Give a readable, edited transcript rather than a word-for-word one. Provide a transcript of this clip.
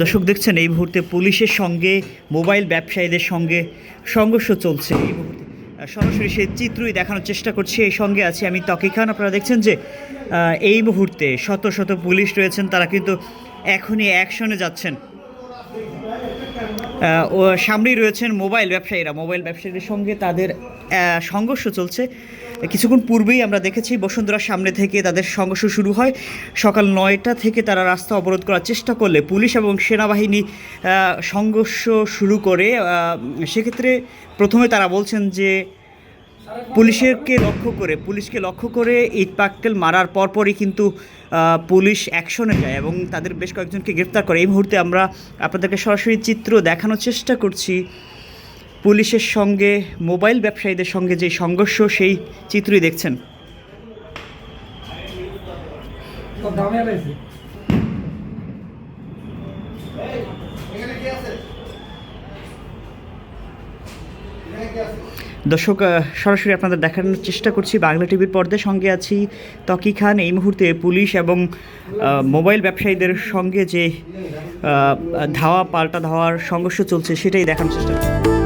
দর্শক দেখছেন এই মুহূর্তে পুলিশের সঙ্গে মোবাইল ব্যবসায়ীদের সঙ্গে সংঘর্ষ চলছে এই মুহূর্তে। সরাসরি সেই চিত্রই দেখানোর চেষ্টা করছি। এই সঙ্গে আছি আমি ত্বকী খান। আপনারা দেখছেন যে এই মুহূর্তে শত শত পুলিশ রয়েছেন, তারা কিন্তু এখনই অ্যাকশনে যাচ্ছেন। ও সামনেই রয়েছেন মোবাইল ব্যবসায়ীদের সঙ্গে তাদের সংঘর্ষ চলছে। কিছুক্ষণ পূর্বেই আমরা দেখেছি বসুন্ধরার সামনে থেকে তাদের সংঘর্ষ শুরু হয়। সকাল 9টা থেকে তারা রাস্তা অবরোধ করার চেষ্টা করলে পুলিশ এবং সেনাবাহিনী সংঘর্ষ শুরু করে। সেক্ষেত্রে প্রথমে তারা বলছেন যে পুলিশকে লক্ষ্য করে ইট পাটকেল মারার পরপরই কিন্তু পুলিশ অ্যাকশনে যায় এবং তাদের বেশ কয়েকজনকে গ্রেফতার করে। এই মুহূর্তে আমরা আপনাদেরকে সরাসরি চিত্র দেখানোর চেষ্টা করছি। পুলিশের সঙ্গে মোবাইল ব্যবসায়ীদের সঙ্গে যে সংঘর্ষ, সেই চিত্রই দেখছেন। দর্শক, সরাসরি আপনাদের দেখানোর চেষ্টা করছি বাংলা টিভির পর্দার। সঙ্গে আছি ত্বকী খান। এই মুহূর্তে পুলিশ এবং মোবাইল ব্যবসায়ীদের সঙ্গে যে পাল্টা ধাওয়ার সংঘর্ষ চলছে সেটাই দেখানোর চেষ্টা করছি।